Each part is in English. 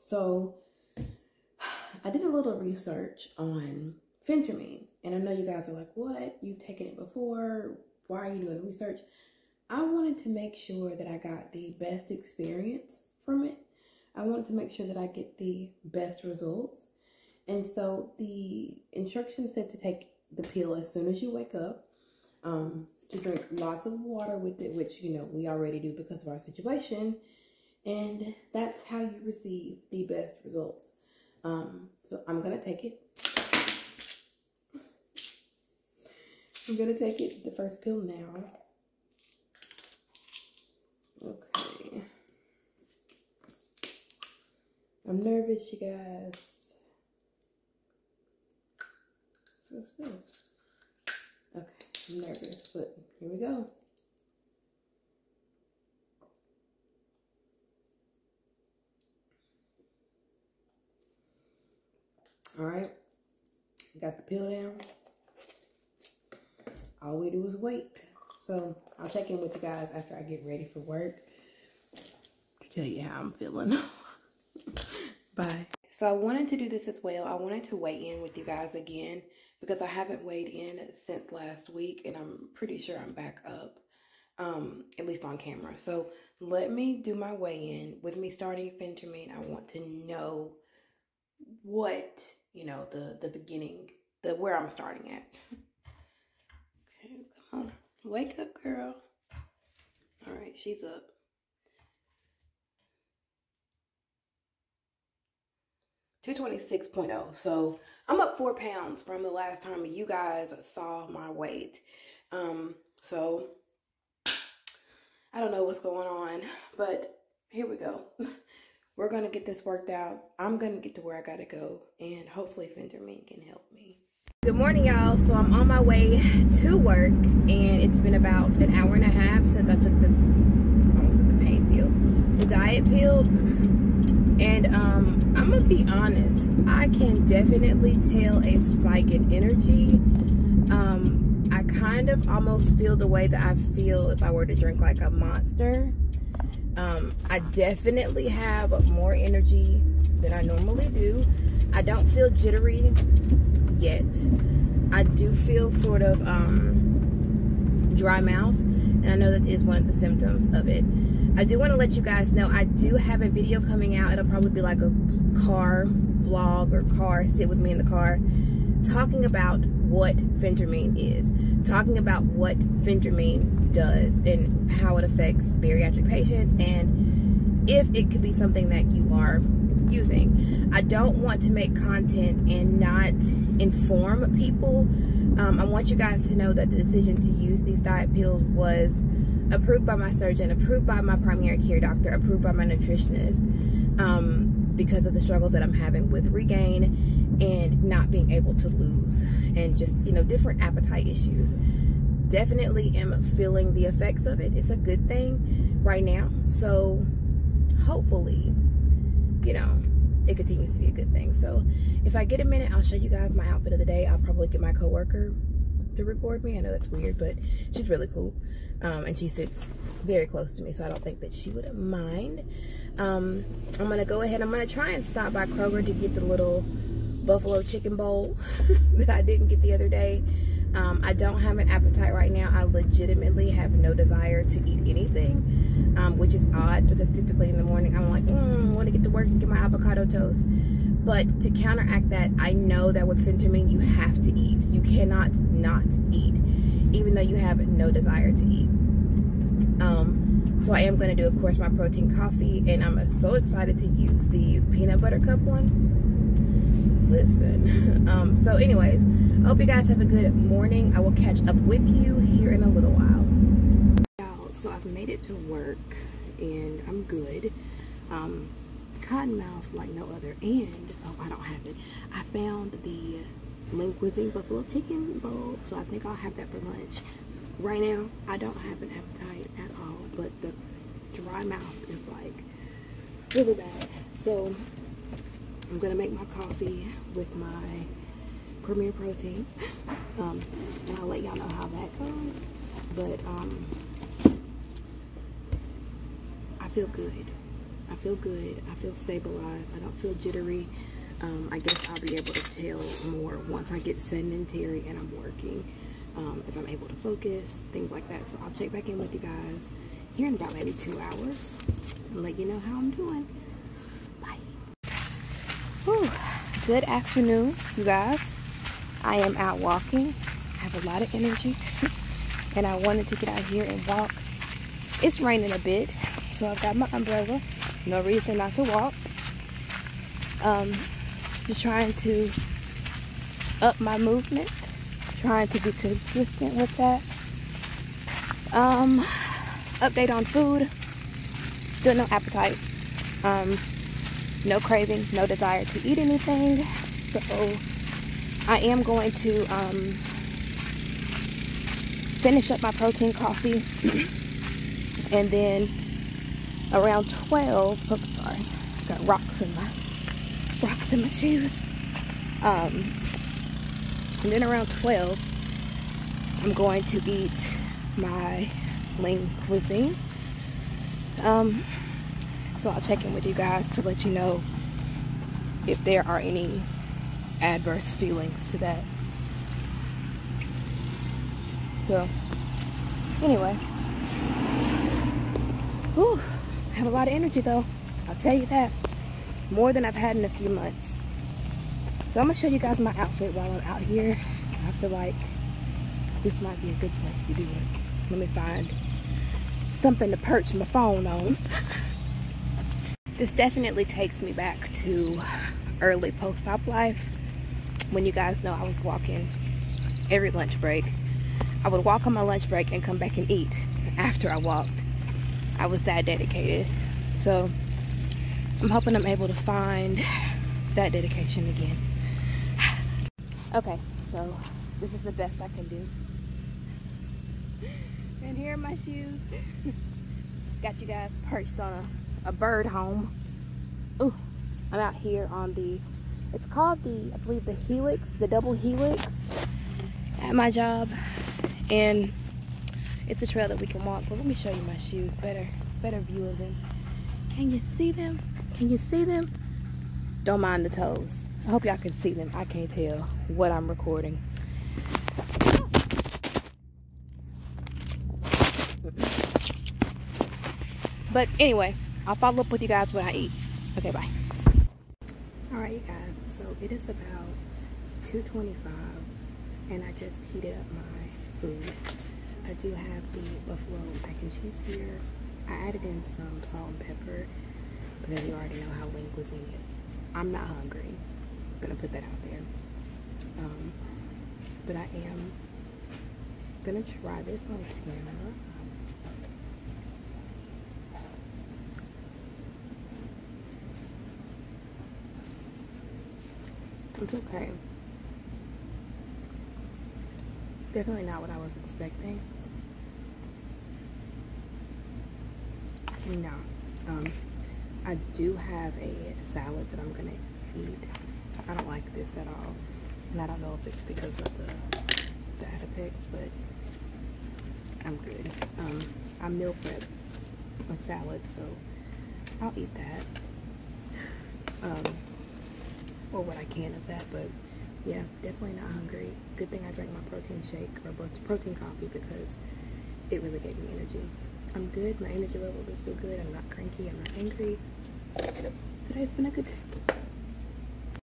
So I did a little research on phentermine, and I know you guys are like, what? You've taken it before. Why are you doing research? I wanted to make sure that I got the best experience from it. I wanted to make sure that I get the best results. And so the instructions said to take the pill as soon as you wake up, to drink lots of water with it, which, you know, we already do because of our situation. And that's how you receive the best results. So I'm going to take it. I'm going to take it, the first pill now. Okay. I'm nervous, you guys. What's this? Okay, I'm nervous, but here we go. All right, got the pill down. All we do is wait. So I'll check in with you guys after I get ready for work to tell you how I'm feeling. Bye. So I wanted to do this as well. I wanted to weigh in with you guys again because I haven't weighed in since last week, and I'm pretty sure I'm back up, at least on camera. So let me do my weigh-in. With me starting phentermine, I want to know what, you know, the beginning, where I'm starting at. Okay, come on. Wake up, girl. All right, she's up. $226.0. So I'm up 4 pounds from the last time you guys saw my weight. So I don't know what's going on, but here we go. We're going to get this worked out. I'm going to get to where I got to go, and hopefully phentermine can help me. Good morning, y'all. So I'm on my way to work, and it's been about an hour and a half since I took the, almost said the pain pill, the diet pill. And I'm gonna be honest, I can definitely tell a spike in energy. I kind of almost feel the way that I feel if I were to drink like a Monster. I definitely have more energy than I normally do. I don't feel jittery yet. I do feel sort of dry mouth, and I know that is one of the symptoms of it. I do want to let you guys know I do have a video coming out. It'll probably be like a car vlog or car sit with me in the car, talking about what phentermine is, talking about what phentermine does and how it affects bariatric patients, and if it could be something that you are using. I don't want to make content and not inform people. I want you guys to know that the decision to use these diet pills was approved by my surgeon, approved by my primary care doctor, approved by my nutritionist, because of the struggles that I'm having with regain and not being able to lose, and just, you know, different appetite issues. Definitely am feeling the effects of it. It's a good thing right now. So hopefully, you know, it continues to be a good thing. So if I get a minute, I'll show you guys my outfit of the day. I'll probably get my coworker to record me. I know that's weird, but she's really cool. And she sits very close to me, so I don't think that she would mind. I'm gonna go ahead. I'm gonna try and stop by Kroger to get the little buffalo chicken bowl that I didn't get the other day. I don't have an appetite right now. I legitimately have no desire to eat anything, which is odd because typically in the morning I'm like, I want to get to work and get my avocado toast. But to counteract that, I know that with phentermine you have to eat. You cannot not eat, even though you have no desire to eat. So I am going to do, of course, my protein coffee, and I'm so excited to use the peanut butter cup one. Listen. So anyways, I hope you guys have a good morning. I will catch up with you here in a little while. So I've made it to work, and I'm good. Cottonmouth like no other, and I don't have it. I found the Linguine buffalo chicken bowl, so I think I'll have that for lunch. Right now, I don't have an appetite at all, but the dry mouth is like really bad. So I'm gonna make my coffee with my Premier Protein, and I'll let y'all know how that goes. But I feel good. I feel good. I feel stabilized. I don't feel jittery. I guess I'll be able to tell more once I get sedentary and I'm working. If I'm able to focus, things like that. So I'll check back in with you guys here in about maybe 2 hours and let you know how I'm doing. Bye. Whew. Good afternoon, you guys. I am out walking. I have a lot of energy and I wanted to get out here and walk. It's raining a bit, so I've got my umbrella. No reason not to walk. Just trying to up my movement, trying to be consistent with that. Update on food. Still no appetite. No craving, no desire to eat anything. So I am going to finish up my protein coffee. And then around 12, oops, sorry, got rocks in my shoes. And then around 12, I'm going to eat my lean cuisine. So I'll check in with you guys to let you know if there are any adverse feelings to that. So anyway, whew, I have a lot of energy though, I'll tell you that. More than I've had in a few months. So I'm gonna show you guys my outfit while I'm out here. I feel like this might be a good place to do it. Let me find something to perch my phone on. This definitely takes me back to early post-op life, when you guys know I was walking every lunch break. I would walk on my lunch break and come back and eat after I walked. I was that dedicated. So I'm hoping I'm able to find that dedication again. Okay, so this is the best I can do. And here are my shoes. Got you guys perched on a bird home. Ooh, I'm out here on the, it's called the, I believe the helix, the double helix at my job. And it's a trail that we can walk. But let me show you my shoes, better view of them. Can you see them? Can you see them? Don't mind the toes. I hope y'all can see them. I can't tell what I'm recording. But anyway, I'll follow up with you guys when I eat. Okay, bye. Alright, you guys. So it is about 2:25 and I just heated up my food. I do have the buffalo mac and cheese here. I added in some salt and pepper because you already know how lean cuisine is. I'm not hungry. I'm gonna put that out there. But I am gonna try this on camera. It's okay. Definitely not what I was expecting. No. I do have a salad that I'm gonna eat. I don't like this at all. And I don't know if it's because of the Adipex, but I'm good. I meal prep my salad, so I'll eat that. Or what I can of that, but yeah, definitely not hungry. Good thing I drank my protein shake or protein coffee because it really gave me energy. I'm good. My energy levels are still good. I'm not cranky. I'm not angry. Today's been a good day.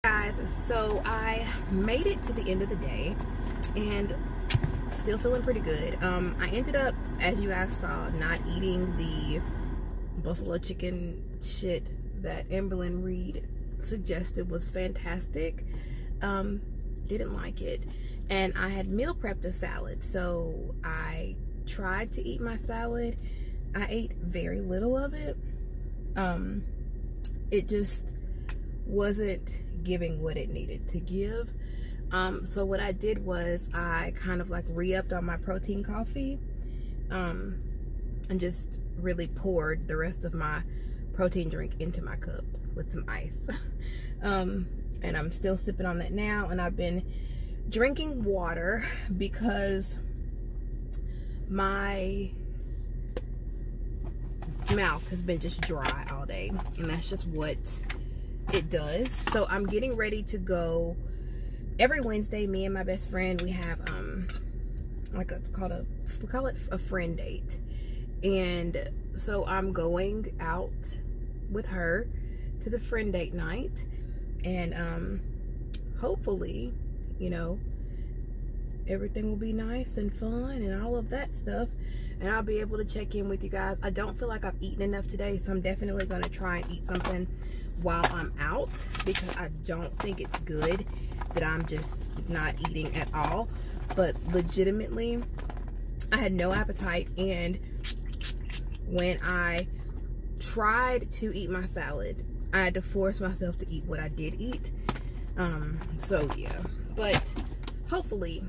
Guys, so I made it to the end of the day and still feeling pretty good. I ended up, as you guys saw, not eating the buffalo chicken shit that Amberlyn Reed suggested was fantastic. Didn't like it. And I had meal prepped a salad, so I tried to eat my salad. I ate very little of it. It just wasn't giving what it needed to give. So what I did was I kind of like re-upped on my protein coffee, and just really poured the rest of my protein drink into my cup with some ice. And I'm still sipping on that now, and I've been drinking water because my mouth has been just dry all day, and that's just what it does. So I'm getting ready to go. Every Wednesday, me and my best friend, we have we call it a friend date. And so I'm going out with her to the friend date night, and hopefully, you know, everything will be nice and fun and all of that stuff, and I'll be able to check in with you guys. I don't feel like I've eaten enough today, so I'm definitely going to try and eat something while I'm out, because I don't think it's good that I'm just not eating at all. But legitimately, I had no appetite, and when I tried to eat my salad, I had to force myself to eat what I did eat. So yeah, but hopefully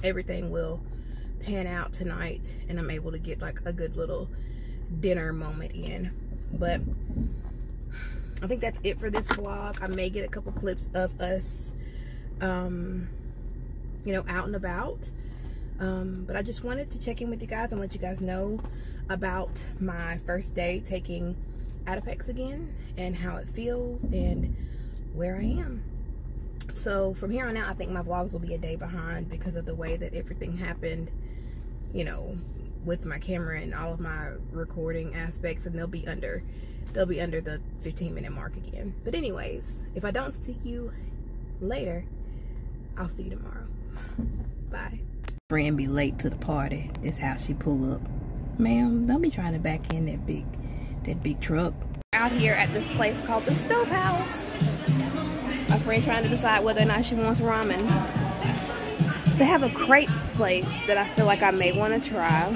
everything will pan out tonight and I'm able to get like a good little dinner moment in. But I think that's it for this vlog. I may get a couple clips of us you know, out and about, but I just wanted to check in with you guys and let you guys know about my first day taking Adipex again and how it feels and where I am. So from here on out, I think my vlogs will be a day behind because of the way that everything happened, you know, with my camera and all of my recording aspects, and they'll be under the 15-minute mark again. But anyways, if I don't see you later, I'll see you tomorrow. Bye. Friend be late to the party. This how she pull up. Ma'am, don't be trying to back in that big truck. Out here at this place called the Stove House. My friend trying to decide whether or not she wants ramen. They have a crepe place that I feel like I may want to try.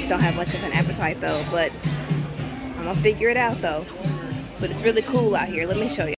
Don't have much of an appetite though, but I'm gonna figure it out though. But it's really cool out here. Let me show you.